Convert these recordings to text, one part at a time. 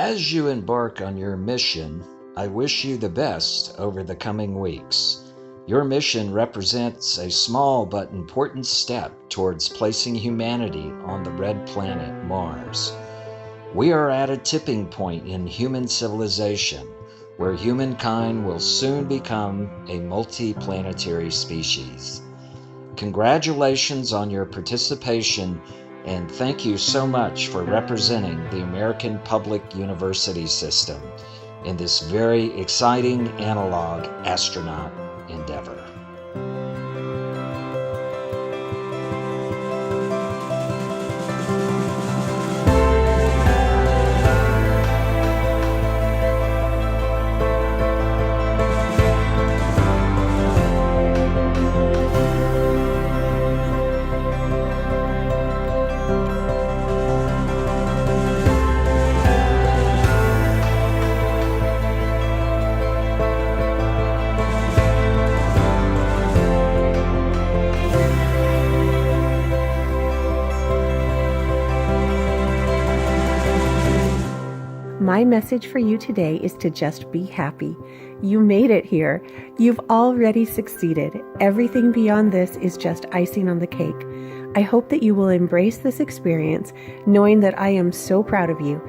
As you embark on your mission, I wish you the best over the coming weeks. Your mission represents a small but important step towards placing humanity on the red planet Mars. We are at a tipping point in human civilization where humankind will soon become a multi-planetary species. Congratulations on your participation, and thank you so much for representing the American Public University System in this very exciting analog astronaut endeavor. My message for you today is to just be happy. You made it here. You've already succeeded. Everything beyond this is just icing on the cake. I hope that you will embrace this experience, knowing that I am so proud of you.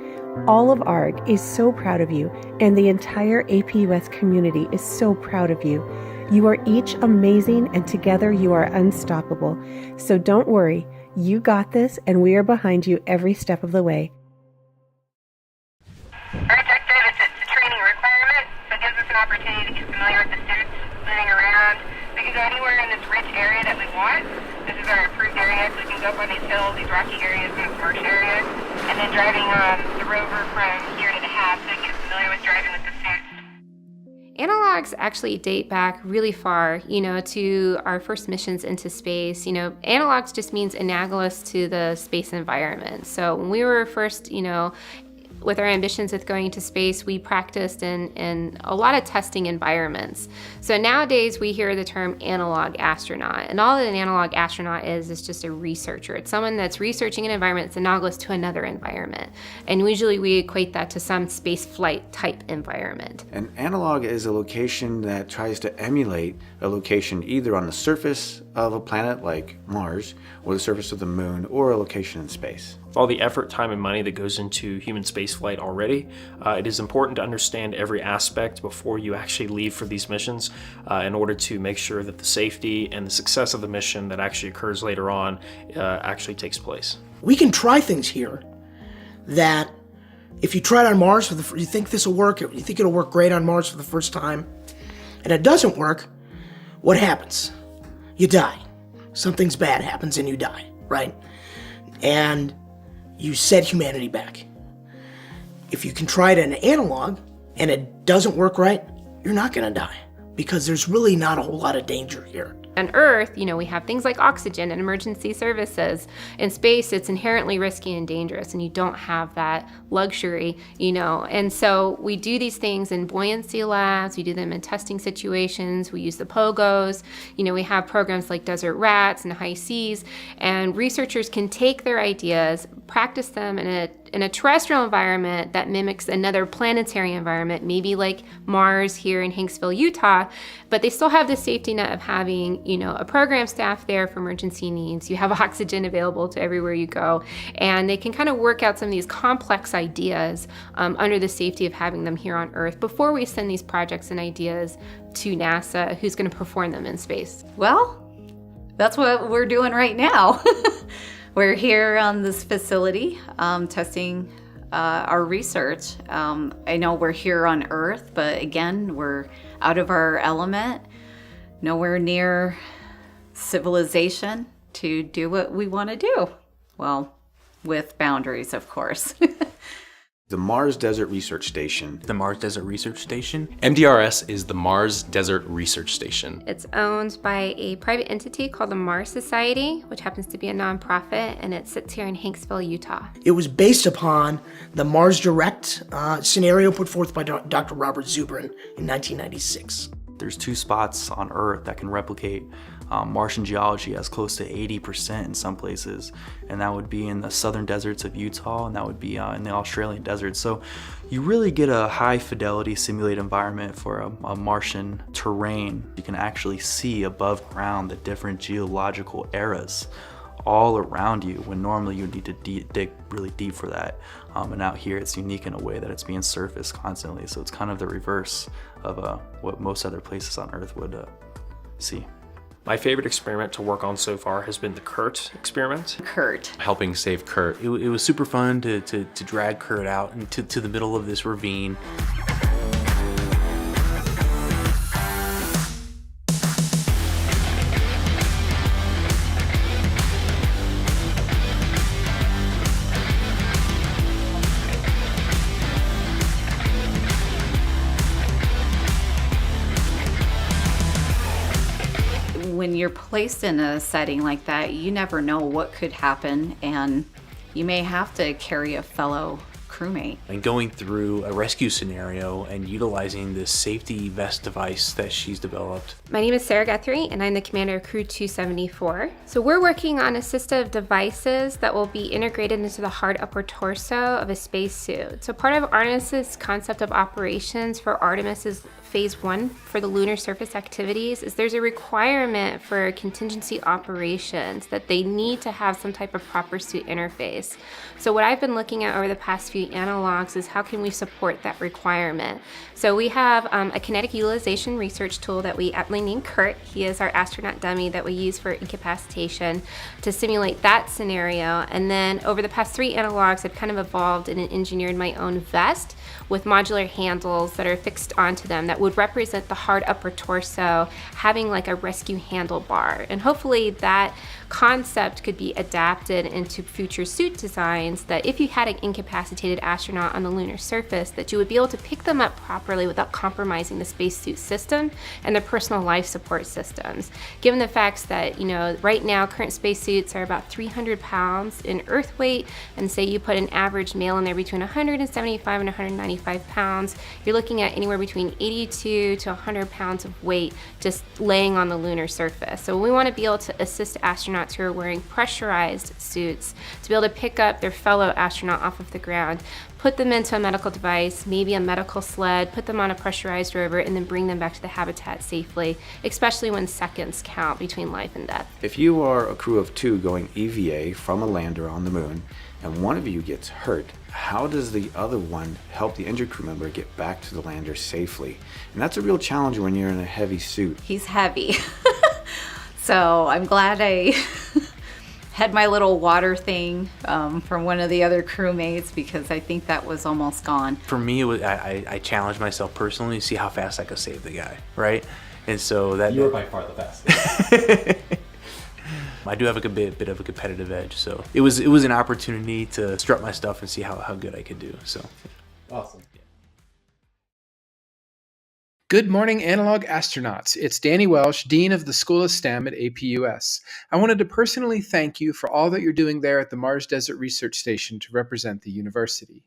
All of AARG is so proud of you, and the entire APUS community is so proud of you. You are each amazing, and together you are unstoppable. So don't worry. You got this, and we are behind you every step of the way. Objective is it's a training requirement, so it gives us an opportunity to get familiar with the suits moving around. We can go anywhere in this rich area that we want. This is our approved area, so we can go up on these hills, these rocky areas, and marsh areas, and then driving the rover from here to the hab so we can get familiar with driving with the suits. Analogs actually date back really far, to our first missions into space. Analogs just means analogous to the space environment. So when we were first, with our ambitions with going to space, we practiced in a lot of testing environments. So nowadays we hear the term analog astronaut, and all that an analog astronaut is just a researcher. It's someone that's researching an environment that's analogous to another environment. And usually we equate that to some space flight type environment. An analog is a location that tries to emulate a location either on the surface of a planet like Mars, or the surface of the moon, or a location in space. With all the effort, time, and money that goes into human spaceflight already, it is important to understand every aspect before you actually leave for these missions in order to make sure that the safety and the success of the mission that actually occurs later on actually takes place. We can try things here that if you try it on Mars, you think this will work, you think it'll work great on Mars for the first time, and it doesn't work, what happens? You die. Something's bad happens and you die, right? And you set humanity back. If you can try it in an analog and it doesn't work right, you're not gonna die because there's really not a whole lot of danger here. On Earth, we have things like oxygen and emergency services. In space, it's inherently risky and dangerous, and you don't have that luxury, And so we do these things in buoyancy labs, we do them in testing situations, we use the pogos, we have programs like Desert Rats and High Seas, and researchers can take their ideas, practice them in a terrestrial environment that mimics another planetary environment, maybe like Mars here in Hanksville, Utah, but they still have the safety net of having a program staff there for emergency needs. You have oxygen available to everywhere you go, and they can kind of work out some of these complex ideas under the safety of having them here on Earth before we send these projects and ideas to NASA, who's going to perform them in space. Well, that's what we're doing right now. We're here on this facility testing our research. I know we're here on Earth, but again, we're out of our element, nowhere near civilization to do what we want to do. Well, with boundaries, of course. The Mars Desert Research Station. The Mars Desert Research Station. MDRS is the Mars Desert Research Station. It's owned by a private entity called the Mars Society, which happens to be a nonprofit, and it sits here in Hanksville, Utah. It was based upon the Mars Direct scenario put forth by Dr. Robert Zubrin in 1996. There's 2 spots on Earth that can replicate Martian geology as close to 80% in some places, and that would be in the southern deserts of Utah, and that would be in the Australian deserts. So you really get a high fidelity simulated environment for a Martian terrain. You can actually see above ground the different geological eras all around you, when normally you need to dig really deep for that. And out here it's unique in a way that it's being surfaced constantly, so it's kind of the reverse of what most other places on Earth would see. My favorite experiment to work on so far has been the Kurt experiment. Kurt. Helping save Kurt. It was super fun to drag Kurt out into the middle of this ravine. When you're placed in a setting like that, you never know what could happen, and you may have to carry a fellow crewmate. And going through a rescue scenario and utilizing this safety vest device that she's developed. My name is Sarah Guthrie, and I'm the commander of Crew 274. So we're working on assistive devices that will be integrated into the hard upper torso of a spacesuit. So part of Artemis's concept of operations for Artemis's Phase 1 for the lunar surface activities is there's a requirement for contingency operations that they need to have some type of proper suit interface. So what I've been looking at over the past few analogs is how can we support that requirement. So we have a kinetic utilization research tool that we aptly named Kurt. He is our astronaut dummy that we use for incapacitation to simulate that scenario. And then over the past 3 analogs, I've kind of evolved and engineered my own vest with modular handles that are fixed onto them that would represent the hard upper torso having like a rescue handlebar. And hopefully that concept could be adapted into future suit designs, that if you had an incapacitated astronaut on the lunar surface, that you would be able to pick them up properly without compromising the spacesuit system and the personal life support systems. Given the facts that, right now current spacesuits are about 300 pounds in Earth weight, and say you put an average male in there between 175 and 195 pounds, you're looking at anywhere between 82 to 100 pounds of weight just laying on the lunar surface. So we want to be able to assist astronauts who are wearing pressurized suits to be able to pick up their fellow astronaut off of the ground, put them into a medical device, maybe a medical sled, put them on a pressurized rover, and then bring them back to the habitat safely, especially when seconds count between life and death. If you are a crew of 2 going EVA from a lander on the moon, and one of you gets hurt, how does the other one help the injured crew member get back to the lander safely? And that's a real challenge when you're in a heavy suit. He's heavy. So I'm glad I had my little water thing from one of the other crewmates, because I think that was almost gone. For me, I challenged myself personally to see how fast I could save the guy, right? And so that... You were by far the fastest. I do have a bit of a competitive edge, so it was an opportunity to strut my stuff and see how good I could do. So Awesome. Good morning, Analog Astronauts. It's Danny Welsh, Dean of the School of STEM at APUS. I wanted to personally thank you for all that you're doing there at the Mars Desert Research Station to represent the university.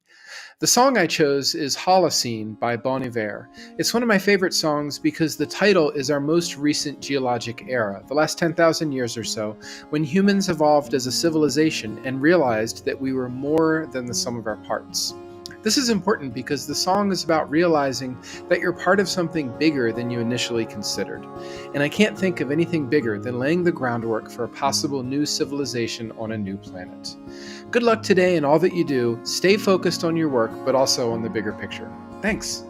The song I chose is Holocene by Bon Iver. It's one of my favorite songs because the title is our most recent geologic era, the last 10,000 years or so, when humans evolved as a civilization and realized that we were more than the sum of our parts. This is important because the song is about realizing that you're part of something bigger than you initially considered. And I can't think of anything bigger than laying the groundwork for a possible new civilization on a new planet. Good luck today in all that you do. Stay focused on your work, but also on the bigger picture. Thanks.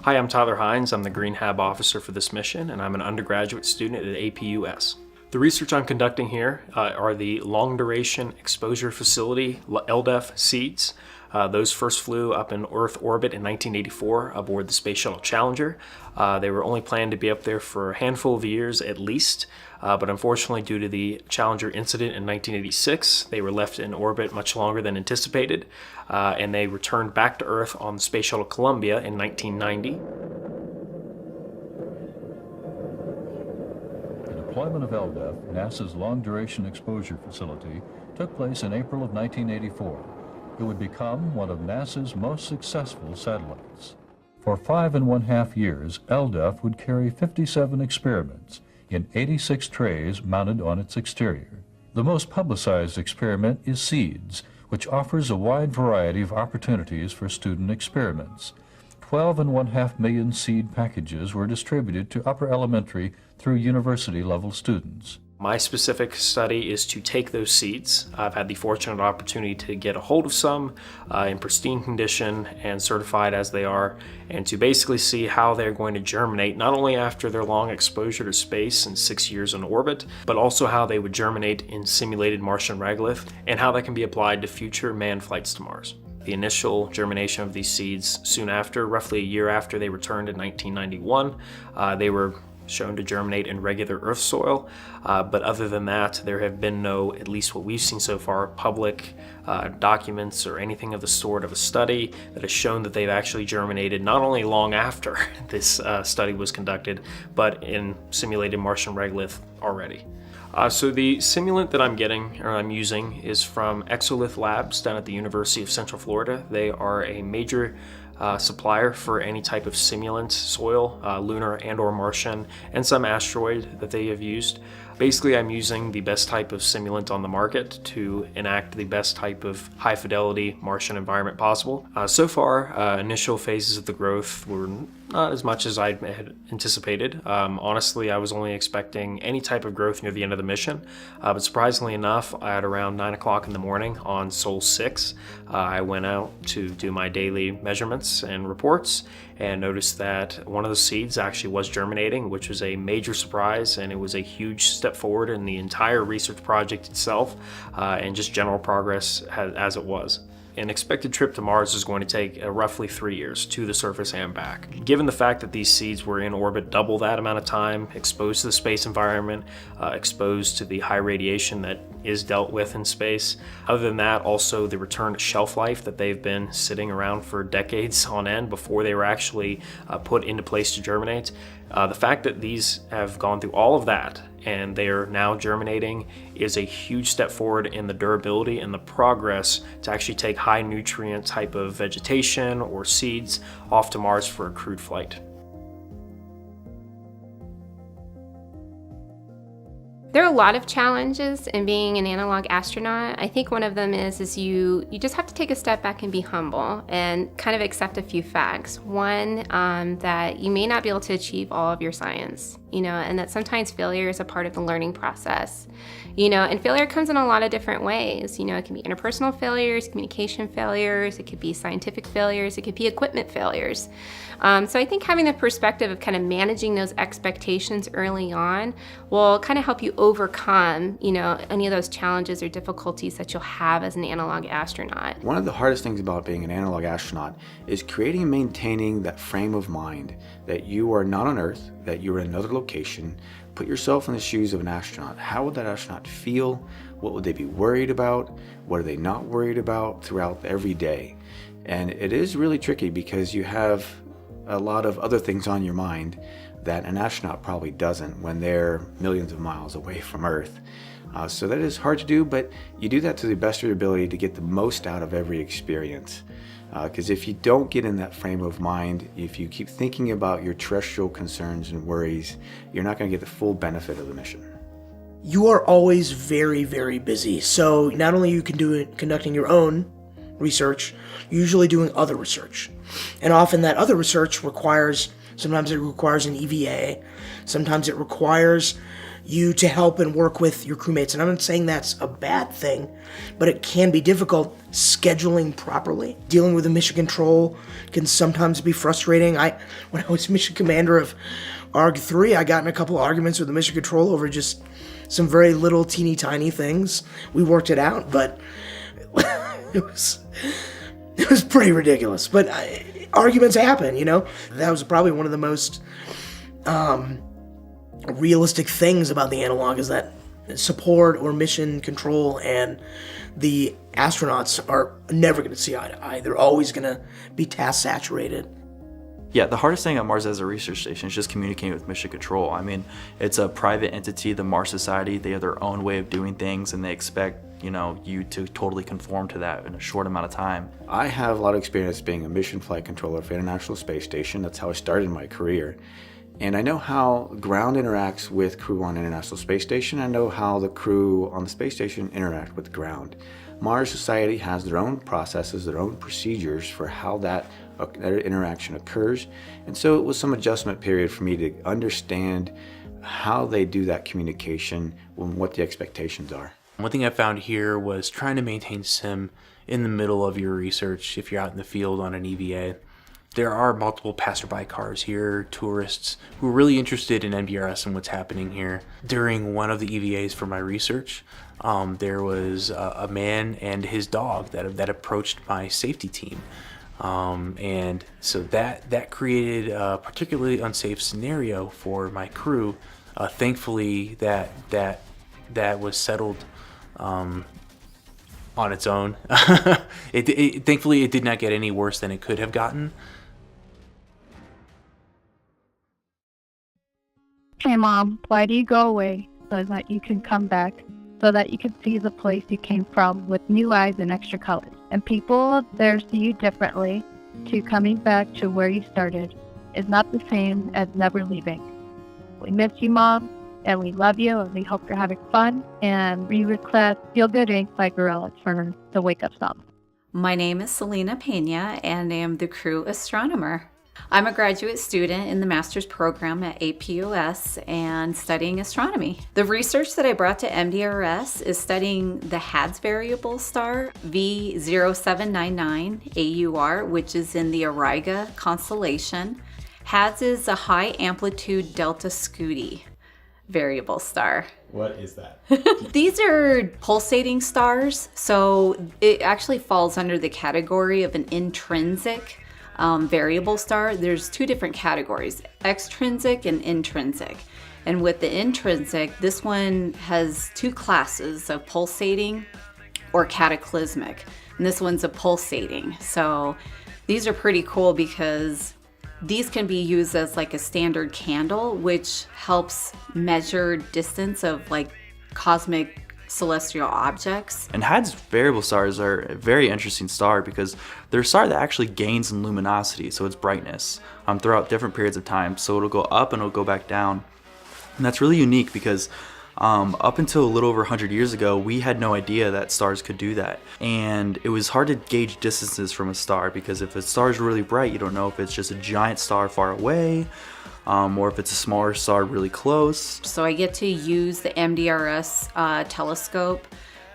Hi, I'm Tyler Hines. I'm the Green Hab officer for this mission, and I'm an undergraduate student at APUS. The research I'm conducting here are the Long Duration Exposure Facility, LDEF seeds. Those first flew up in Earth orbit in 1984 aboard the Space Shuttle Challenger. They were only planned to be up there for a handful of years at least, but unfortunately due to the Challenger incident in 1986, they were left in orbit much longer than anticipated, and they returned back to Earth on the Space Shuttle Columbia in 1990. The deployment of LDEF, NASA's Long Duration Exposure Facility, took place in April of 1984. It would become one of NASA's most successful satellites. For 5.5 years, LDEF would carry 57 experiments in 86 trays mounted on its exterior. The most publicized experiment is SEEDS, which offers a wide variety of opportunities for student experiments. 12.5 million seed packages were distributed to upper elementary through university-level students. My specific study is to take those seeds. I've had the fortunate opportunity to get a hold of some in pristine condition and certified as they are, and to basically see how they're going to germinate, not only after their long exposure to space and 6 years in orbit, but also how they would germinate in simulated Martian regolith and how that can be applied to future manned flights to Mars. The initial germination of these seeds soon after, roughly a year after they returned in 1991, they were shown to germinate in regular Earth soil, but other than that, there have been no, at least what we've seen so far, public documents or anything of the sort of a study that has shown that they've actually germinated not only long after this study was conducted, but in simulated Martian regolith already. So the simulant that I'm using is from Exolith Labs down at the University of Central Florida. They are a major supplier for any type of simulant, soil, lunar and or Martian, and some asteroid that they have used. Basically, I'm using the best type of simulant on the market to enact the best type of high fidelity Martian environment possible. So far, initial phases of the growth were not as much as I had anticipated. Honestly, I was only expecting any type of growth near the end of the mission, but surprisingly enough, at around 9 o'clock in the morning on Sol 6, I went out to do my daily measurements and reports and noticed that one of the seeds actually was germinating, which was a major surprise, and it was a huge step forward in the entire research project itself and just general progress as it was. An expected trip to Mars is going to take roughly 3 years to the surface and back. Given the fact that these seeds were in orbit double that amount of time, exposed to the space environment, exposed to the high radiation that is dealt with in space. Other than that, also the return to shelf life that they've been sitting around for decades on end before they were actually put into place to germinate. The fact that these have gone through all of that and they are now germinating is a huge step forward in the durability and the progress to actually take high nutrient type of vegetation or seeds off to Mars for a crewed flight. There are a lot of challenges in being an analog astronaut. I think one of them is you just have to take a step back and be humble and kind of accept a few facts. One, that you may not be able to achieve all of your science, and that sometimes failure is a part of the learning process. And failure comes in a lot of different ways. It can be interpersonal failures, communication failures, it could be scientific failures, it could be equipment failures. So I think having the perspective of kind of managing those expectations early on will kind of help you overcome, any of those challenges or difficulties that you'll have as an analog astronaut. One of the hardest things about being an analog astronaut is creating and maintaining that frame of mind that you are not on Earth, that you're in another location. Put yourself in the shoes of an astronaut. How would that astronaut feel? What would they be worried about? What are they not worried about throughout every day? And it is really tricky because you have a lot of other things on your mind that an astronaut probably doesn't when they're millions of miles away from Earth. So that is hard to do, but you do that to the best of your ability to get the most out of every experience. Because if you don't get in that frame of mind, if you keep thinking about your terrestrial concerns and worries, you're not going to get the full benefit of the mission. You are always very, very busy. So not only you can do it conducting your own research, you're usually doing other research. And often that other research sometimes it requires an EVA, sometimes it requires you to help and work with your crewmates. And I'm not saying that's a bad thing, but it can be difficult scheduling properly. Dealing with the mission control can sometimes be frustrating. When I was mission commander of AARG 3, I got in a couple of arguments with the mission control over just some very little teeny tiny things. We worked it out, but it was pretty ridiculous. But arguments happen, That was probably one of the most realistic things about the analog is that support or mission control and the astronauts are never going to see eye to eye. They're always going to be task saturated. Yeah, the hardest thing at Mars as a research station is just communicating with mission control. It's a private entity, the Mars Society. They have their own way of doing things, and they expect you to totally conform to that in a short amount of time. I have a lot of experience being a mission flight controller for International Space Station. That's how I started my career. And I know how ground interacts with crew on International Space Station. I know how the crew on the space station interact with ground. Mars Society has their own processes, their own procedures for how that interaction occurs. And so it was some adjustment period for me to understand how they do that communication and what the expectations are. One thing I found here was trying to maintain sim in the middle of your research if you're out in the field on an EVA. There are multiple passerby cars here, tourists who are really interested in MDRS and what's happening here. During one of the EVAs for my research, there was a man and his dog that approached my safety team. And so that created a particularly unsafe scenario for my crew. Thankfully, that was settled on its own. Thankfully, it did not get any worse than it could have gotten. Hey Mom, why do you go away so that you can come back, so that you can see the place you came from with new eyes and extra colors? And people there see you differently, to coming back to where you started is not the same as never leaving. We miss you, Mom, and we love you, and we hope you're having fun, and we request Feel Good Inc. by Gorillaz for the wake-up song. My name is Selena Pena, and I am the crew astronomer. I'm a graduate student in the master's program at APUS and studying astronomy. The research that I brought to MDRS is studying the HADS variable star V0799 AUR, which is in the Auriga constellation. HADS is a high amplitude delta Scuti variable star. What is that? These are pulsating stars, so it actually falls under the category of an intrinsic variable star. There's two different categories, extrinsic and intrinsic. And with the intrinsic, this one has two classes of pulsating or cataclysmic. And this one's a pulsating. So these are pretty cool because these can be used as like a standard candle, which helps measure distance of like cosmic celestial objects. And HADS variable stars are a very interesting star because they're a star that actually gains in luminosity, so its brightness, throughout different periods of time. So it'll go up and it'll go back down. And that's really unique because up until a little over 100 years ago, we had no idea that stars could do that. And it was hard to gauge distances from a star because if a star is really bright, you don't know if it's just a giant star far away, or if it's a smaller star really close. So I get to use the MDRS telescope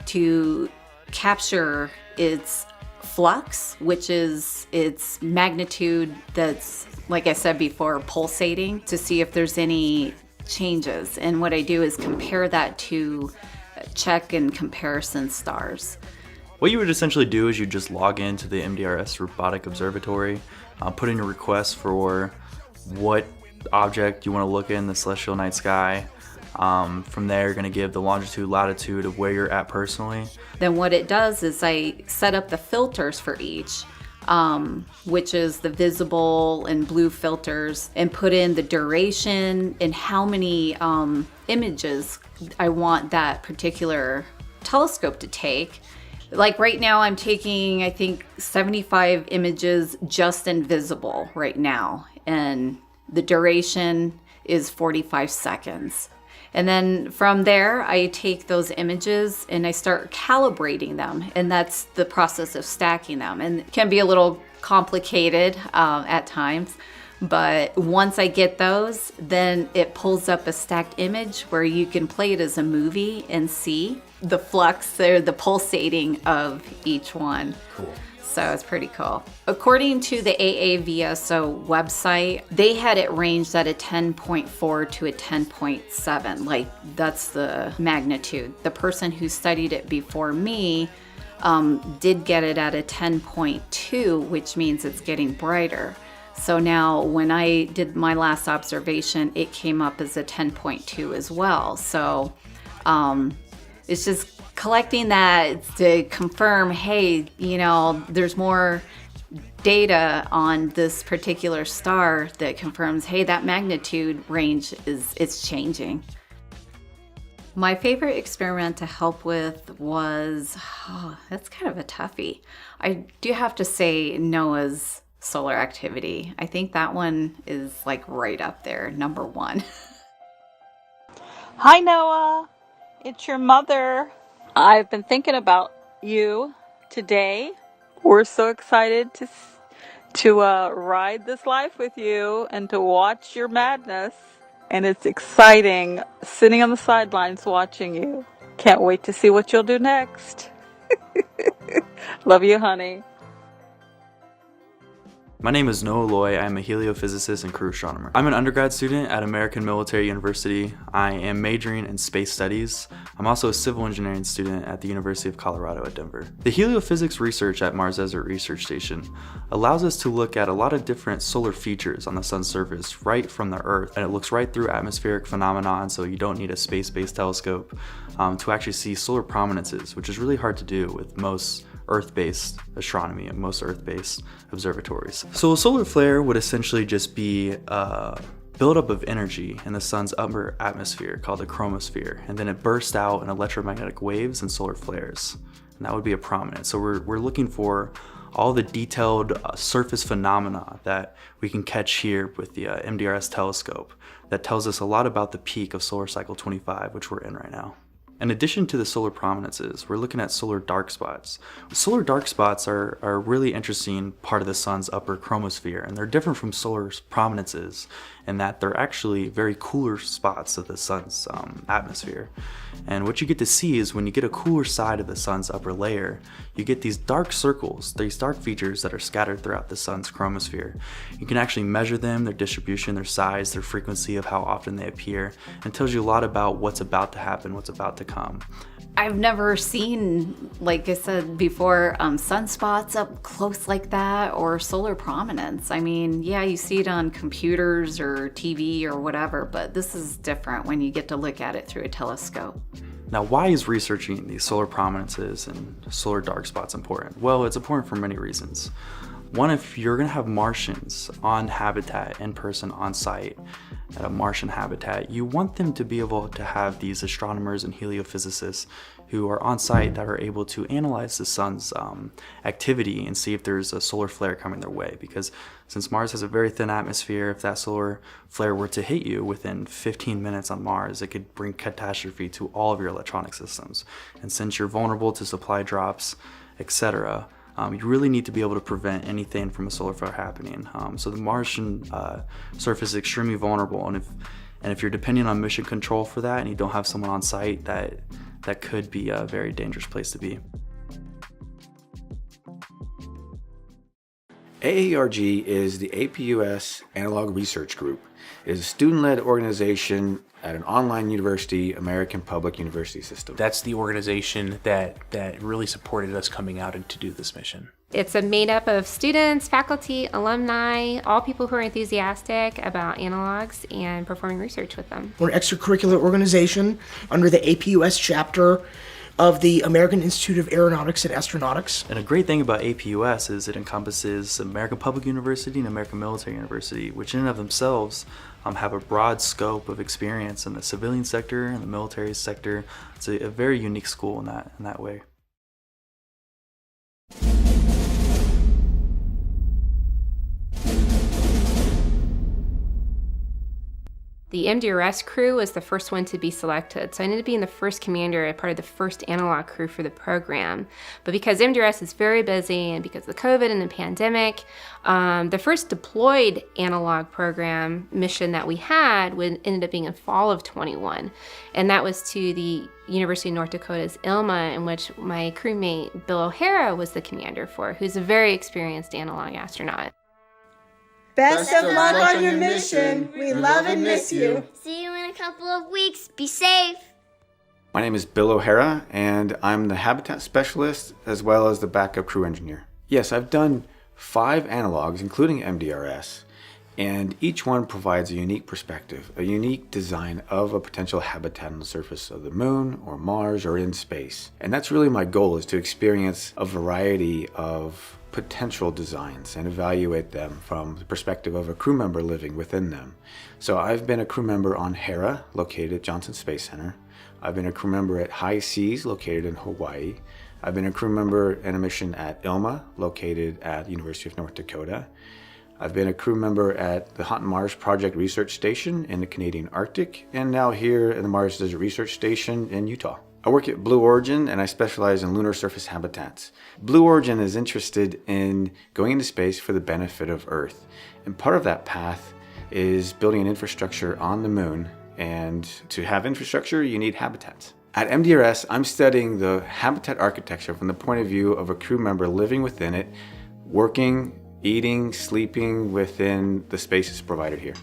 to capture its flux, which is its magnitude that's, like I said before, pulsating, to see if there's any changes. And what I do is compare that to check and comparison stars. What you would essentially do is you just log into the MDRS Robotic Observatory, put in a request for what object you want to look in the celestial night sky. From there, you're going to give the longitude, latitude of where you're at personally. Then what it does is I set up the filters for each, which is the visible and blue filters, and put in the duration and how many images I want that particular telescope to take. Like right now I'm taking, I think, 75 images just in visible right now, and the duration is 45 seconds. And then from there, I take those images and I start calibrating them. And that's the process of stacking them. And it can be a little complicated at times. But once I get those, then it pulls up a stacked image where you can play it as a movie and see the flux or the pulsating of each one. Cool. So it's pretty cool. According to the AAVSO website, they had it ranged at a 10.4 to a 10.7. Like, that's the magnitude. The person who studied it before me did get it at a 10.2, which means it's getting brighter. So now when I did my last observation, it came up as a 10.2 as well. So it's just collecting that to confirm, hey, you know, there's more data on this particular star that confirms, hey, that magnitude range it's changing. My favorite experiment to help with was, that's kind of a toughie. I do have to say Noah's solar activity. I think that one is like right up there, number one. Hi Noah, it's your mother. I've been thinking about you today. We're so excited to ride this life with you and to watch your madness. And it's exciting sitting on the sidelines watching you. Can't wait to see what you'll do next. Love you, honey. My name is Noah Loy. I'm a heliophysicist and crew astronomer. I'm an undergrad student at American Military University. I am majoring in space studies. I'm also a civil engineering student at the University of Colorado at Denver. The heliophysics research at Mars Desert Research Station allows us to look at a lot of different solar features on the sun's surface right from the Earth, and it looks right through atmospheric phenomena, so you don't need a space-based telescope to actually see solar prominences, which is really hard to do with most Earth-based astronomy and most Earth-based observatories. So a solar flare would essentially just be a buildup of energy in the sun's upper atmosphere called the chromosphere, and then it bursts out in electromagnetic waves and solar flares, and that would be a prominence. So we're looking for all the detailed surface phenomena that we can catch here with the MDRS telescope that tells us a lot about the peak of solar cycle 25, which we're in right now. In addition to the solar prominences, we're looking at solar dark spots. Solar dark spots are a really interesting part of the sun's upper chromosphere, and they're different from solar prominences in that they're actually very cooler spots of the sun's atmosphere. And what you get to see is when you get a cooler side of the sun's upper layer, you get these dark circles, these dark features that are scattered throughout the sun's chromosphere. You can actually measure them, their distribution, their size, their frequency of how often they appear, and tells you a lot about what's about to happen, what's about to come. I've never seen, like I said before, sunspots up close like that or solar prominence. I mean, yeah, you see it on computers or TV or whatever, but this is different when you get to look at it through a telescope. Now, why is researching these solar prominences and solar dark spots important? Well, it's important for many reasons. One, if you're going to have Martians on habitat, in person, on site, at a Martian habitat, you want them to be able to have these astronomers and heliophysicists who are on site that are able to analyze the sun's activity and see if there's a solar flare coming their way. Because since Mars has a very thin atmosphere, if that solar flare were to hit you within 15 minutes on Mars, it could bring catastrophe to all of your electronic systems. And since you're vulnerable to supply drops, etc., you really need to be able to prevent anything from a solar flare happening. So the Martian surface is extremely vulnerable, and if you're depending on mission control for that and you don't have someone on site, that could be a very dangerous place to be. AARG is the APUS Analog Research Group. It is a student-led organization at an online university, American Public University System. That's the organization that really supported us coming out and to do this mission. It's made up of students, faculty, alumni, all people who are enthusiastic about analogs and performing research with them. We're an extracurricular organization under the APUS chapter of the American Institute of Aeronautics and Astronautics. And a great thing about APUS is it encompasses American Public University and American Military University, which in and of themselves have a broad scope of experience in the civilian sector and the military sector. It's a very unique school in that way. The MDRS crew was the first one to be selected, so I ended up being the first commander and part of the first analog crew for the program. But because MDRS is very busy and because of the COVID and the pandemic, the first deployed analog program mission that we had ended up being in fall of 21, and that was to the University of North Dakota's ILMA, in which my crewmate Bill O'Hara was the commander for, who's a very experienced analog astronaut. Best of luck on your mission. We love and miss you. See you in a couple of weeks. Be safe. My name is Bill O'Hara, and I'm the habitat specialist as well as the backup crew engineer. Yes, I've done 5 analogs, including MDRS, and each one provides a unique perspective, a unique design of a potential habitat on the surface of the moon or Mars or in space. And that's really my goal, is to experience a variety of potential designs and evaluate them from the perspective of a crew member living within them. So I've been a crew member on Hera, located at Johnson Space Center, I've been a crew member at High Seas, located in Hawaii. I've been a crew member in a mission at ILMA, located at the University of North Dakota. I've been a crew member at the Hot Mars Project Research Station in the Canadian Arctic, and now here at the Mars Desert Research Station in Utah. I work at Blue Origin, and I specialize in lunar surface habitats. Blue Origin is interested in going into space for the benefit of Earth, and part of that path is building an infrastructure on the moon, and to have infrastructure, you need habitats. At MDRS, I'm studying the habitat architecture from the point of view of a crew member living within it, working, eating, sleeping within the spaces provided here.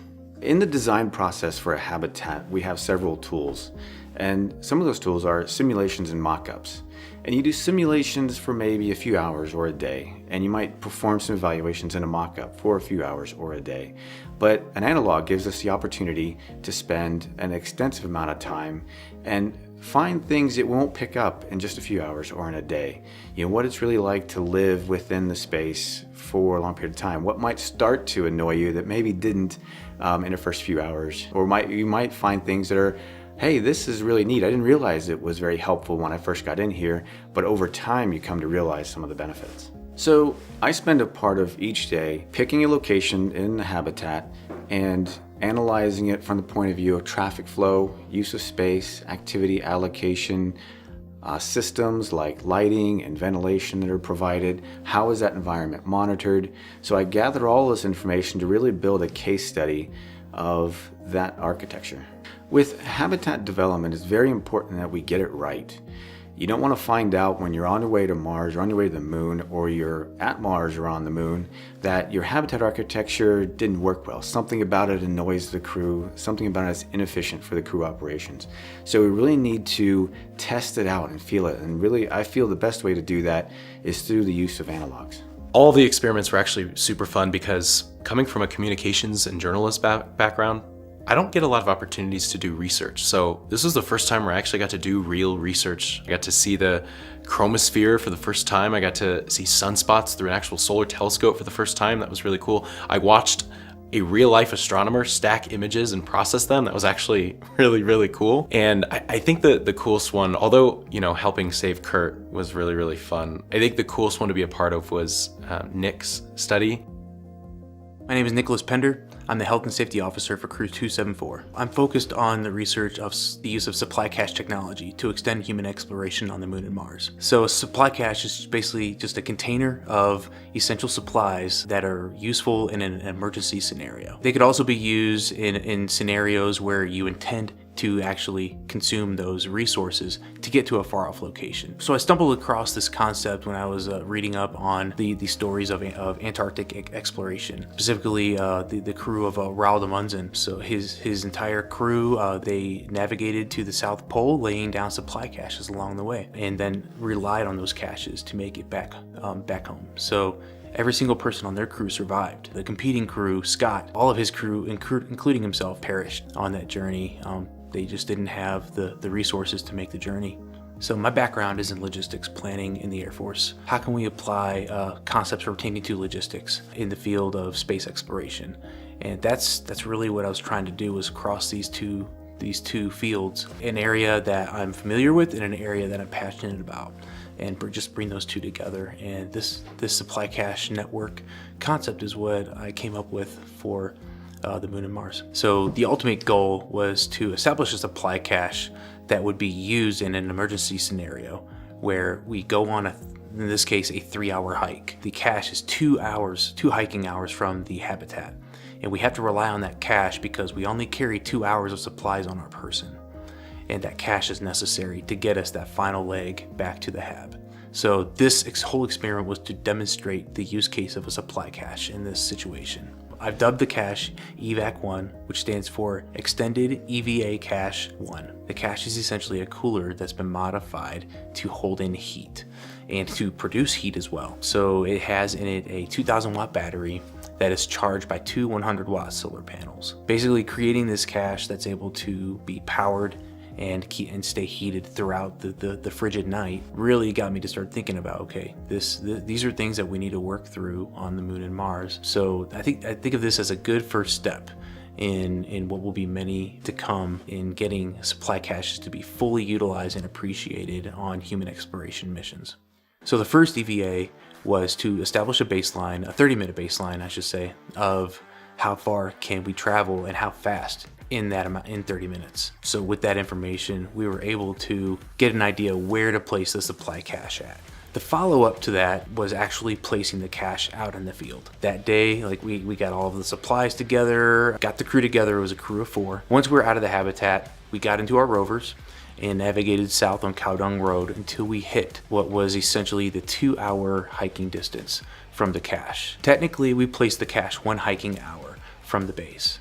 In the design process for a habitat, we have several tools, and some of those tools are simulations and mock-ups. And you do simulations for maybe a few hours or a day, and you might perform some evaluations in a mock-up for a few hours or a day. But an analog gives us the opportunity to spend an extensive amount of time and find things it won't pick up in just a few hours or in a day. You know, what it's really like to live within the space for a long period of time. What might start to annoy you that maybe didn't in the first few hours. Or you might find things that are, hey, this is really neat. I didn't realize it was very helpful when I first got in here, but over time you come to realize some of the benefits. So I spend a part of each day picking a location in the habitat and analyzing it from the point of view of traffic flow, use of space, activity allocation, systems like lighting and ventilation that are provided. How is that environment monitored? So I gather all this information to really build a case study of that architecture. With habitat development, it's very important that we get it right. You don't want to find out when you're on your way to Mars or on your way to the moon, or you're at Mars or on the moon, that your habitat architecture didn't work well. Something about it annoys the crew, something about it is inefficient for the crew operations. So we really need to test it out and feel it. And really, I feel the best way to do that is through the use of analogs. All the experiments were actually super fun because coming from a communications and journalist background, I don't get a lot of opportunities to do research. So this was the first time where I actually got to do real research. I got to see the chromosphere for the first time. I got to see sunspots through an actual solar telescope for the first time. That was really cool. I watched a real life astronomer stack images and process them. That was actually really, really cool. And I think that the coolest one, although, you know, helping save Kurt was really, really fun, I think the coolest one to be a part of was Nick's study. My name is Nicholas Pender. I'm the Health and Safety Officer for Crew 274. I'm focused on the research of the use of supply cache technology to extend human exploration on the moon and Mars. So a supply cache is basically just a container of essential supplies that are useful in an emergency scenario. They could also be used in scenarios where you intend to actually consume those resources to get to a far-off location. So I stumbled across this concept when I was reading up on the stories of Antarctic exploration, specifically the crew of Raul de Munzen. So his entire crew, they navigated to the South Pole, laying down supply caches along the way, and then relied on those caches to make it back home. So every single person on their crew survived. The competing crew, Scott, all of his crew, including himself, perished on that journey. They just didn't have the resources to make the journey. So my background is in logistics planning in the Air Force. How can we apply concepts pertaining to logistics in the field of space exploration? And that's really what I was trying to do, was cross these two fields, an area that I'm familiar with and an area that I'm passionate about, and just bring those two together. And this supply cache network concept is what I came up with for the moon and Mars. So the ultimate goal was to establish a supply cache that would be used in an emergency scenario where we go on in this case, a 3-hour hike. The cache is 2 hiking hours from the habitat. And we have to rely on that cache because we only carry 2 hours of supplies on our person. And that cache is necessary to get us that final leg back to the hab. So this whole experiment was to demonstrate the use case of a supply cache in this situation. I've dubbed the cache EVAC 1, which stands for Extended EVA Cache 1. The cache is essentially a cooler that's been modified to hold in heat and to produce heat as well. So it has in it a 2,000 watt battery that is charged by 2 100 watt solar panels. Basically creating this cache that's able to be powered and stay heated throughout the frigid night really got me to start thinking about, okay, these are things that we need to work through on the moon and Mars. So I think of this as a good first step in what will be many to come in getting supply caches to be fully utilized and appreciated on human exploration missions. So the first EVA was to establish a baseline, a 30-minute baseline, I should say, of how far can we travel and how fast in that amount in 30 minutes. So with that information, we were able to get an idea where to place the supply cache at. The follow-up to that was actually placing the cache out in the field. That day, like we got all of the supplies together, got the crew together. It was a crew of 4. Once we were out of the habitat, we got into our rovers and navigated south on Cowdung Road until we hit what was essentially the 2-hour hiking distance from the cache. Technically, we placed the cache 1 hiking hour from the base.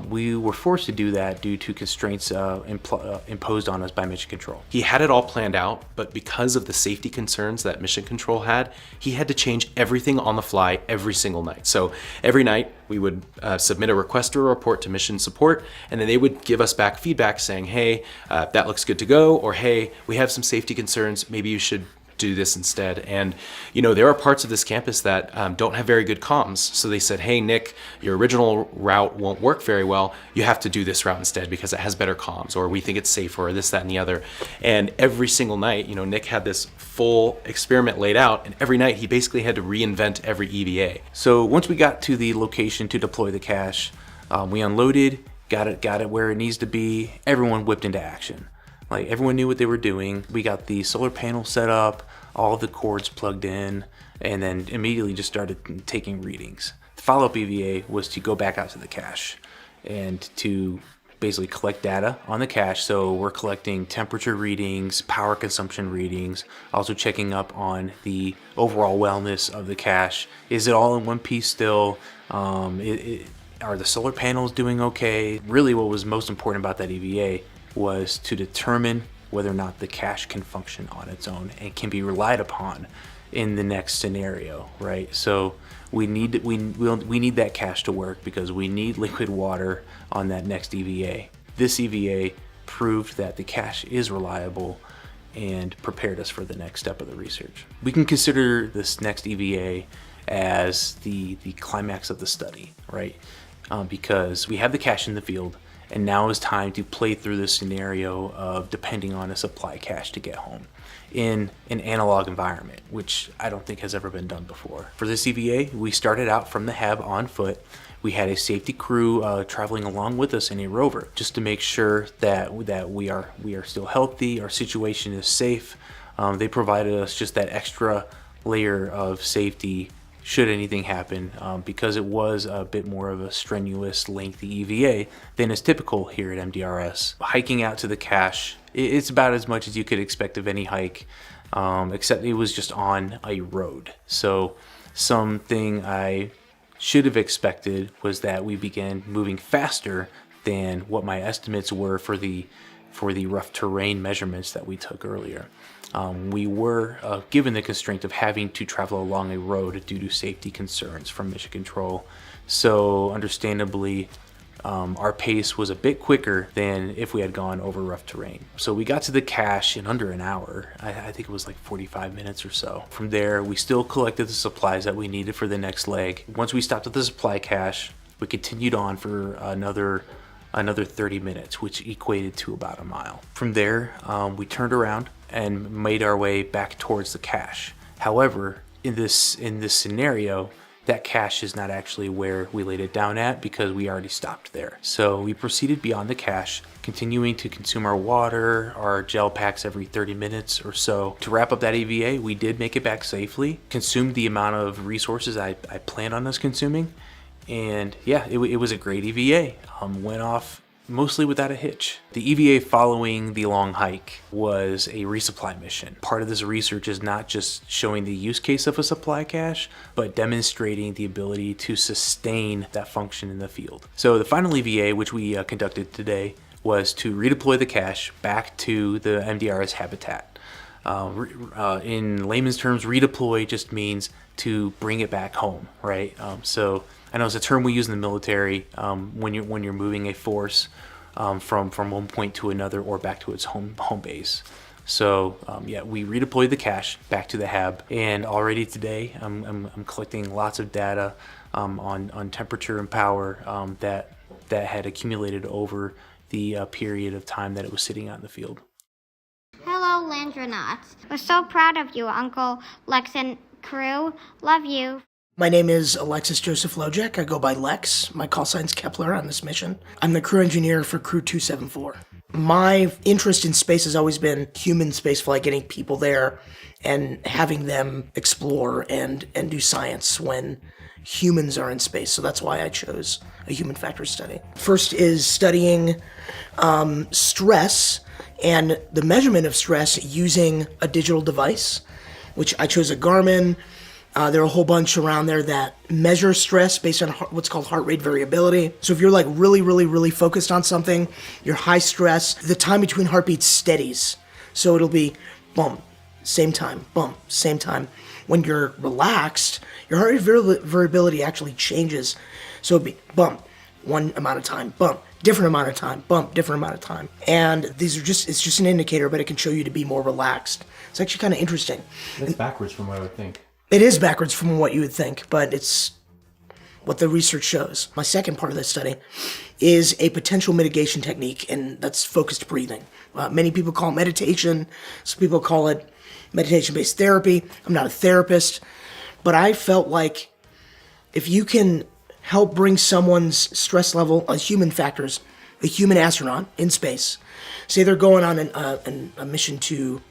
We were forced to do that due to constraints imposed on us by Mission Control. He had it all planned out, but because of the safety concerns that Mission Control had, he had to change everything on the fly every single night. So every night we would submit a request or a report to Mission Support, and then they would give us back feedback saying, hey, that looks good to go, or hey, we have some safety concerns, maybe you should do this instead. And there are parts of this campus that don't have very good comms, so they said, hey Nick, your original route won't work very well, you have to do this route instead because it has better comms, or we think it's safer, or this, that, and the other. And every single night, Nick had this full experiment laid out, and every night he basically had to reinvent every EVA. So once we got to the location to deploy the cache, we unloaded, got it where it needs to be, everyone whipped into action. Like, everyone knew what they were doing. We got the solar panel set up, all of the cords plugged in, and then immediately just started taking readings. The follow-up EVA was to go back out to the cache and to basically collect data on the cache. So we're collecting temperature readings, power consumption readings, also checking up on the overall wellness of the cache. Is it all in one piece still? Are the solar panels doing okay? Really, what was most important about that EVA was to determine whether or not the cache can function on its own and can be relied upon in the next scenario, right? So we need that cache to work because we need liquid water on that next EVA. This EVA proved that the cache is reliable and prepared us for the next step of the research. We can consider this next EVA as the climax of the study, right? Because we have the cache in the field, and now is time to play through the scenario of depending on a supply cache to get home in an analog environment, which I don't think has ever been done before. For this EVA, we started out from the hab on foot. We had a safety crew traveling along with us in a rover just to make sure that we are still healthy, our situation is safe. They provided us just that extra layer of safety should anything happen, because it was a bit more of a strenuous, lengthy EVA than is typical here at MDRS. Hiking out to the cache, it's about as much as you could expect of any hike, except it was just on a road. So something I should have expected was that we began moving faster than what my estimates were for the rough terrain measurements that we took earlier. We were given the constraint of having to travel along a road due to safety concerns from Mission Control. So understandably, our pace was a bit quicker than if we had gone over rough terrain. So we got to the cache in under an hour. I think it was like 45 minutes or so. From there, we still collected the supplies that we needed for the next leg. Once we stopped at the supply cache, we continued on for another 30 minutes, which equated to about a mile. From there, we turned around and made our way back towards the cache. However, in this scenario, that cache is not actually where we laid it down at because we already stopped there. So we proceeded beyond the cache, continuing to consume our water, our gel packs every 30 minutes or so. To wrap up that EVA, we did make it back safely, consumed the amount of resources I planned on us consuming, and yeah, it was a great EVA. Went off mostly without a hitch. The EVA following the long hike was a resupply mission. Part of this research is not just showing the use case of a supply cache, but demonstrating the ability to sustain that function in the field. So the final EVA, which we conducted today, was to redeploy the cache back to the MDRS habitat. In layman's terms, redeploy just means to bring it back home, right? So I know it's a term we use in the military when you're moving a force from one point to another or back to its home base. So yeah, we redeployed the cache back to the hab, and already today I'm collecting lots of data on temperature and power that that had accumulated over the period of time that it was sitting out in the field. Hello, Landronauts. We're so proud of you, Uncle Lex and crew. Love you. My name is Alexis Joseph Lojek. I go by Lex. My call sign's Kepler on this mission. I'm the crew engineer for Crew 274. My interest in space has always been human spaceflight, getting people there and having them explore and do science when humans are in space. So that's why I chose a human factors study. First is studying stress and the measurement of stress using a digital device, which I chose a Garmin. There are a whole bunch around there that measure stress based on what's called heart rate variability. So if you're like really focused on something, you're high stress, the time between heartbeats steadies. So it'll be bump, same time, bump, same time. When you're relaxed, your heart rate variability actually changes. So it'll be bump, one amount of time, bump, different amount of time, bump, different amount of time. And it's just an indicator, but it can show you to be more relaxed. It's actually kind of interesting. That's backwards from what I would think. It is backwards from what you would think, but it's what the research shows. My second part of this study is a potential mitigation technique, and that's focused breathing. Many people call it meditation. Some people call it meditation-based therapy. I'm not a therapist, but I felt like if you can help bring someone's stress level, a human astronaut in space, say they're going on a mission to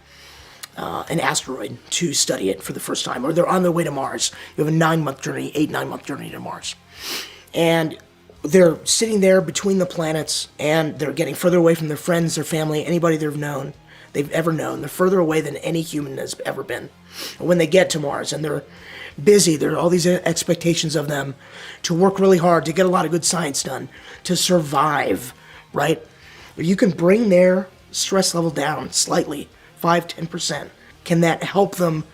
an asteroid to study it for the first time, or they're on their way to Mars. You have a 9-month journey, 8-9-month journey to Mars. And they're sitting there between the planets, and they're getting further away from their friends, their family, anybody they've ever known. They're further away than any human has ever been. And when they get to Mars, and they're busy, there are all these expectations of them to work really hard, to get a lot of good science done, to survive, right? If you can bring their stress level down slightly, 5-10%. Can that help them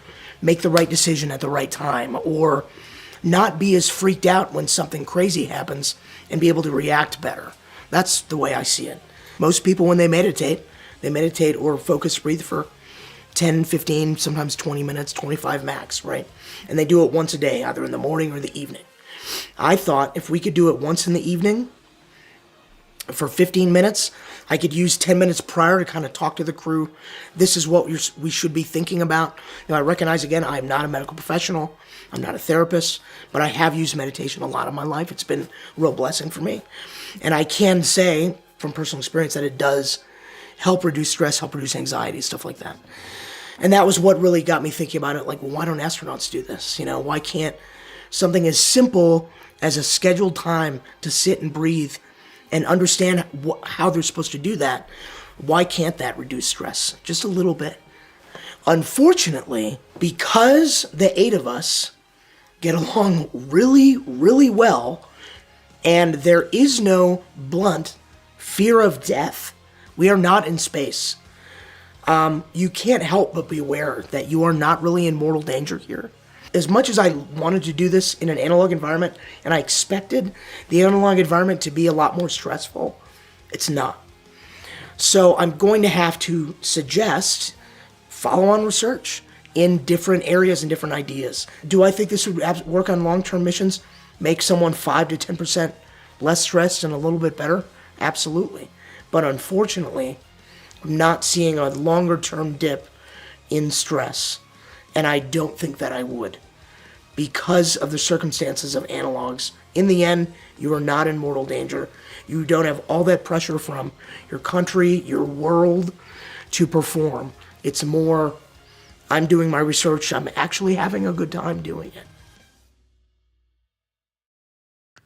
make the right decision at the right time, or not be as freaked out when something crazy happens and be able to react better? That's the way I see it. Most people, when they meditate or focus breathe for 10, 15, sometimes 20 minutes, 25 max, right? And they do it once a day, either in the morning or the evening. I thought if we could do it once in the evening for 15 minutes, I could use 10 minutes prior to kind of talk to the crew. This is what we should be thinking about. I recognize, again, I am not a medical professional. I'm not a therapist, but I have used meditation a lot in my life. It's been a real blessing for me. And I can say from personal experience that it does help reduce stress, help reduce anxiety, stuff like that. And that was what really got me thinking about it. Like, why don't astronauts do this? Why can't something as simple as a scheduled time to sit and breathe and understand how they're supposed to do that, why can't that reduce stress just a little bit? Unfortunately, because the 8 of us get along really well, and there is no blunt fear of death, we are not in space. You can't help but be aware that you are not really in mortal danger here. As much as I wanted to do this in an analog environment, and I expected the analog environment to be a lot more stressful, it's not. So I'm going to have to suggest follow-on research in different areas and different ideas. Do I think this would work on long-term missions? Make someone 5 to 10% less stressed and a little bit better? Absolutely. But unfortunately, I'm not seeing a longer-term dip in stress. And I don't think that I would, because of the circumstances of analogs. In the end, you are not in mortal danger. You don't have all that pressure from your country, your world to perform. It's more, I'm doing my research, I'm actually having a good time doing it.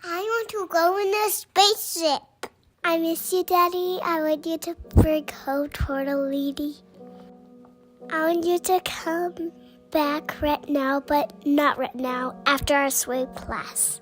I want to go in a spaceship. I miss you, Daddy. I want you to bring home Tortellini. I want you to come back right now, but not right now, after our swim class.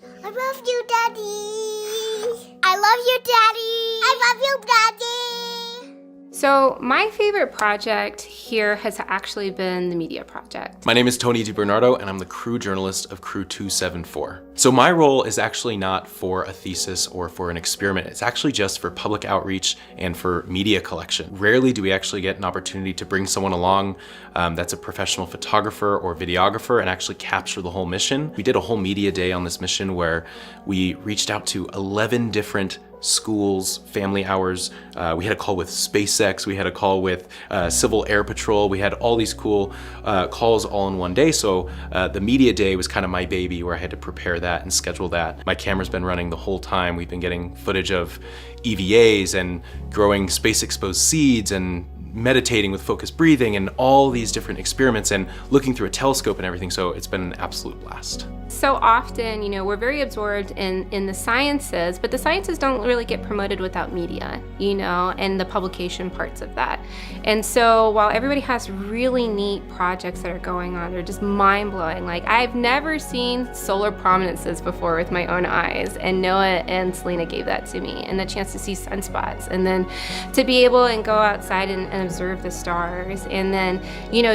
I love you, Daddy. I love you, Daddy. I love you, Daddy. So my favorite project here has actually been the media project. My name is Tony DiBernardo, and I'm the crew journalist of Crew 274. So my role is actually not for a thesis or for an experiment. It's actually just for public outreach and for media collection. Rarely do we actually get an opportunity to bring someone along that's a professional photographer or videographer and actually capture the whole mission. We did a whole media day on this mission where we reached out to 11 different schools, family hours. We had a call with SpaceX, we had a call with Civil Air Patrol, we had all these cool calls all in one day. So the media day was kind of my baby, where I had to prepare that and schedule that. My camera's been running the whole time. We've been getting footage of EVAs and growing space exposed seeds and meditating with focused breathing and all these different experiments and looking through a telescope and everything. So it's been an absolute blast. So often, we're very absorbed in the sciences, but the sciences don't really get promoted without media, and the publication parts of that. And so while everybody has really neat projects that are going on, they're just mind-blowing. Like, I've never seen solar prominences before with my own eyes, and Noah and Selena gave that to me, and the chance to see sunspots, and then to be able and go outside and observe the stars, and then,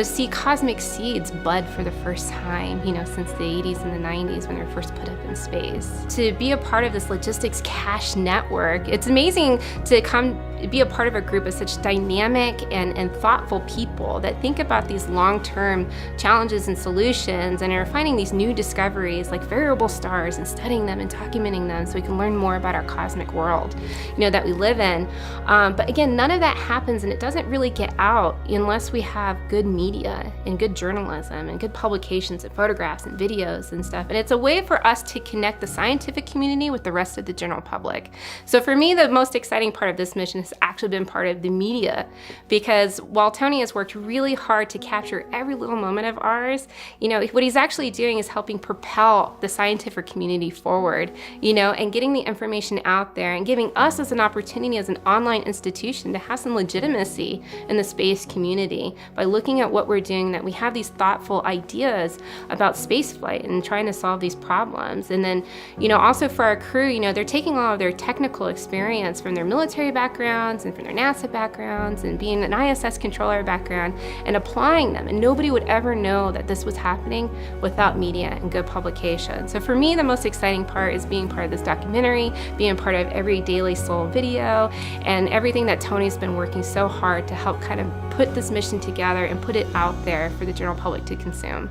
see cosmic seeds bud for the first time, since the 80s and the 90s when they were first put up in space. To be a part of this logistics cache network, it's amazing to come be a part of a group of such dynamic and thoughtful people that think about these long-term challenges and solutions and are finding these new discoveries like variable stars and studying them and documenting them so we can learn more about our cosmic world, that we live in. But again, none of that happens, and it doesn't really get out unless we have good media and good journalism and good publications and photographs and videos and stuff. And it's a way for us to connect the scientific community with the rest of the general public. So for me, the most exciting part of this mission has actually been part of the media, because while Tony has worked really hard to capture every little moment of ours, what he's actually doing is helping propel the scientific community forward, and getting the information out there and giving us as an opportunity as an online institution to have some legitimacy in the space community by looking at what we're doing, that we have these thoughtful ideas about spaceflight and trying to solve these problems. And then, also for our crew, they're taking all of their technical experience from their military backgrounds and from their NASA backgrounds and being an ISS controller background and applying them. And nobody would ever know that this was happening without media and good publication. So for me, the most exciting part is being part of this documentary, being part of every Daily Soul video, and everything that Tony's been working so hard to help kind of put this mission together and put it out there for the general public to consume.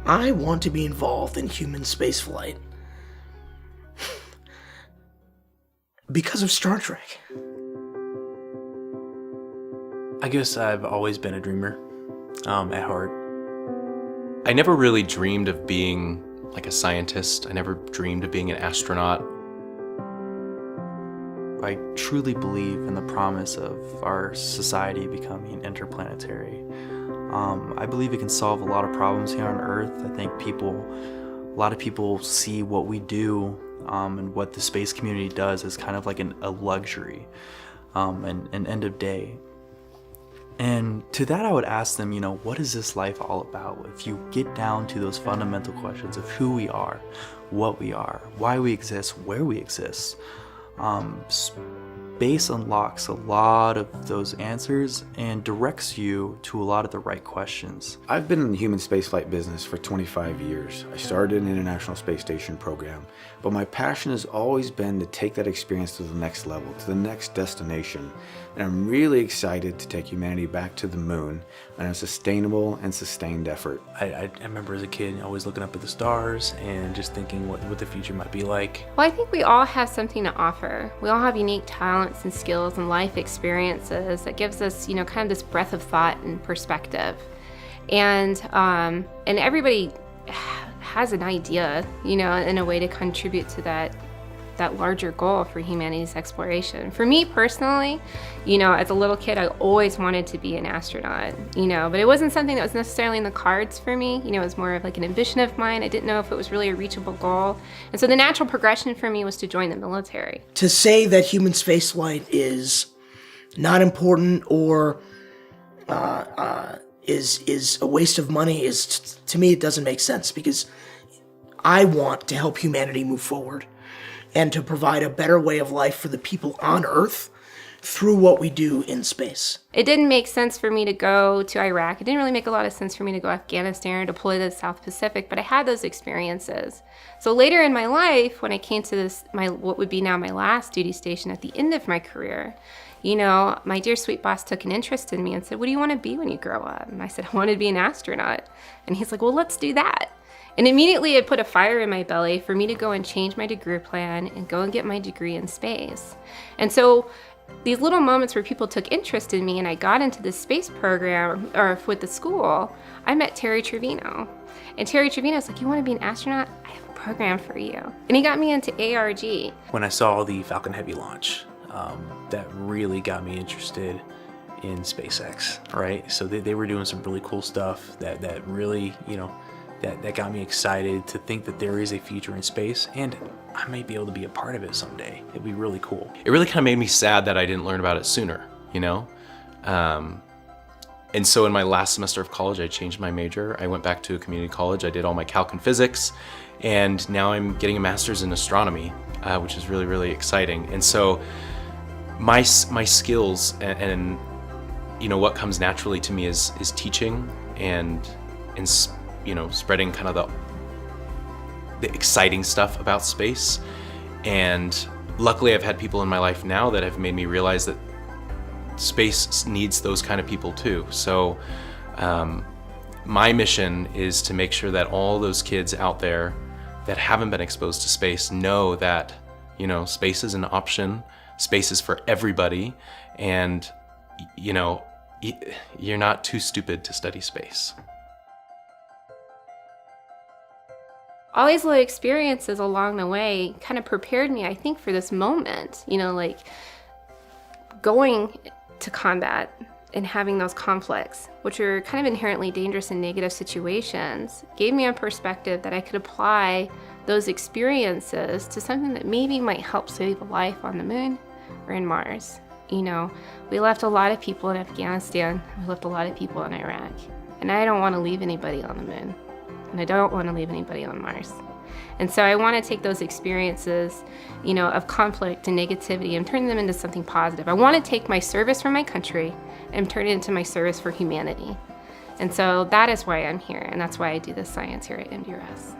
I want to be involved in human spaceflight because of Star Trek. I guess I've always been a dreamer at heart. I never really dreamed of being like a scientist. I never dreamed of being an astronaut. I truly believe in the promise of our society becoming interplanetary. I believe it can solve a lot of problems here on Earth. I think a lot of people see what we do and what the space community does as kind of like a luxury, an end of day. And to that I would ask them, what is this life all about? If you get down to those fundamental questions of who we are, what we are, why we exist, where we exist, space unlocks a lot of those answers and directs you to a lot of the right questions. I've been in the human spaceflight business for 25 years. I started an International Space Station program, but my passion has always been to take that experience to the next level, to the next destination. And I'm really excited to take humanity back to the moon in a sustainable and sustained effort. I remember as a kid always looking up at the stars and just thinking what the future might be like. Well, I think we all have something to offer. We all have unique talents and skills and life experiences that gives us, kind of this breadth of thought and perspective. And everybody has an idea, in a way to contribute to that larger goal for humanity's exploration. For me personally, as a little kid, I always wanted to be an astronaut, but it wasn't something that was necessarily in the cards for me. It was more of like an ambition of mine. I didn't know if it was really a reachable goal. And so the natural progression for me was to join the military. To say that human spaceflight is not important or is a waste of money to me, it doesn't make sense, because I want to help humanity move forward. and to provide a better way of life for the people on Earth through what we do in space. It didn't make sense for me to go to Iraq. It didn't really make a lot of sense for me to go to Afghanistan or deploy to the South Pacific, but I had those experiences. So later in my life, when I came to this, what would be now my last duty station at the end of my career, you know, my dear sweet boss took an interest in me and said, "What do you want to be when you grow up?" And I said, "I want to be an astronaut." And he's like, "Well, let's do that." And immediately it put a fire in my belly for me to go and change my degree plan and go and get my degree in space. And so these little moments where people took interest in me and I got into this space program or with the school, I met Terry Trevino. And Terry Trevino's like, "You want to be an astronaut? I have a program for you." And he got me into AARG. When I saw the Falcon Heavy launch, that really got me interested in SpaceX, right? So they were doing some really cool stuff that really, you know, that got me excited to think that there is a future in space and I might be able to be a part of it someday. It'd be really cool. It really kind of made me sad that I didn't learn about it sooner, you know? And so in my last semester of college, I changed my major. I went back to a community college. I did all my calc and physics, and now I'm getting a master's in astronomy, which is really, really exciting. And so my skills and you know, what comes naturally to me is teaching and you know, spreading kind of the exciting stuff about space. And luckily I've had people in my life now that have made me realize that space needs those kind of people too. So my mission is to make sure that all those kids out there that haven't been exposed to space know that, you know, space is an option, space is for everybody, and, you know, you're not too stupid to study space. All these little experiences along the way kind of prepared me, I think, for this moment, you know, like going to combat and having those conflicts, which are kind of inherently dangerous and negative situations, gave me a perspective that I could apply those experiences to something that maybe might help save a life on the moon or in Mars. You know, we left a lot of people in Afghanistan, we left a lot of people in Iraq, and I don't want to leave anybody on the moon. And I don't want to leave anybody on Mars. And so I want to take those experiences, you know, of conflict and negativity and turn them into something positive. I want to take my service for my country and turn it into my service for humanity. And so that is why I'm here, and that's why I do this science here at MDRS.